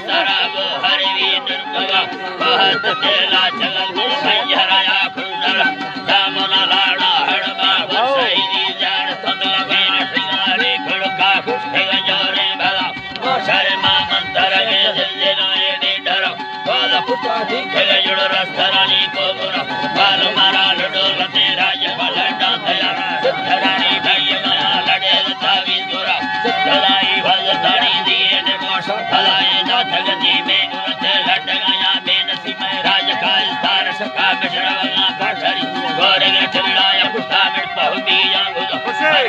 सरागो हरवी निर्गवा बहुत तेला जगल संजराया खुंदर दामना लाड़ा हड़बा वसैनी जान तंगलगे सिंगारे खड़का खुशे जोरे भला शर्मा मंतर के दिल नए डर बाल पुटा दिखे जुड़ रस्तरानी को बुरा बाल मारा लडो लते राज बलडा दया रानी भाई माया लड़े तावी दुरा सदाई भलतानी दिए ने मोश भलाए दात गति में उरते लटगाया बेनसी में राज का स्तार सका मिश्रवना काठरी गोरे चलाया पुष्टा में पहुंची जांगुद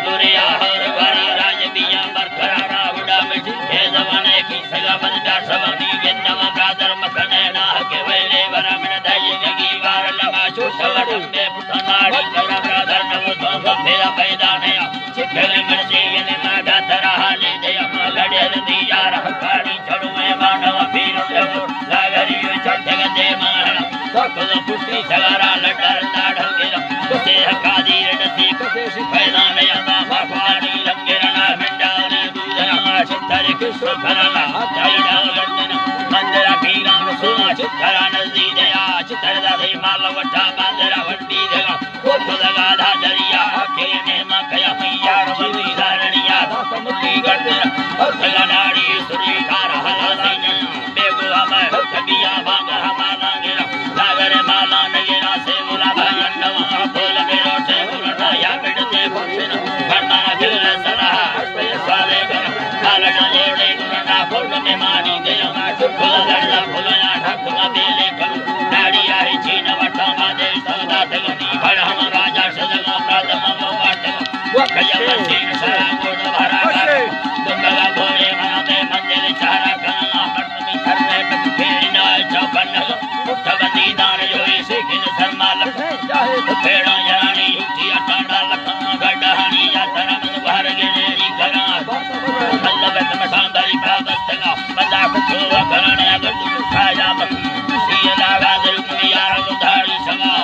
दुरिया हर भरा राज बिया बरखरा रावड़ा में हे जमाने की सगा बंदा सवानी गेंदवा ब्रादर मखने ना के वेले वरा में दई गगी वार लगा छुटवड़ में पुतनाड़ी करा ब्रादर नव तो मेरा पैदा नया चिखल में से ने मागा तरा हाले दया लड़े दिया रह पानी चढ़ो में मानव पीर लागरी चढ़ते गदे मारा सकल पुष्टि सगारा लटर दाढ़ के कुसे हकादी रडसी कुसे पैदा नया बाबा पानी लंगे रना भंडारी दूधना चित्तर कृष्ण भरला जायडा गर्दन मंदरा पीरा सुना चित्तरा नजदी दया चित्तर दाई माल वटा बांदरा वड्डी देगा कोत लगा धा दरिया के ने मखया मैया रवि धारणिया समुद्री गर्दन और खलनाड़ी सुरी कार हला सैन बेगो हमार छबिया भाग हमारा गिरा सागर माला नगेरा से मुला भयन्नवा बोल मेरो से मुला या बिडते भूषण करना दिल सलाह स्वाले कर कालना जोड़े गुणना फुल में मानी गया फुल गड़ला फुलया ढकवा बेले कर नाड़ी आई चीन वटा मादे सदा तगनी बड़ हम राजा सजगा प्रातम वाट वो कया मसीन सारा गोड़ भरा दुंगला भोरे मनाते मंदिर चारा करना मर्द में घर में बखेना चौकन मुक्तवती दान जोई सिखिन शर्मा लख पेड़ा यानी युक्ति अटांडा लखा गडहानी यात्रा मन भर गेरी करा कल्लवत मठांदरी प्रादस्तगा बंदा कुछो करने अगर खाया सीला गादर कुलिया रुधारी सगा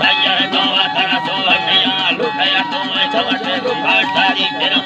भैया तो अथरा सो हटिया लुटया तो चवटे रुपाटारी तेरा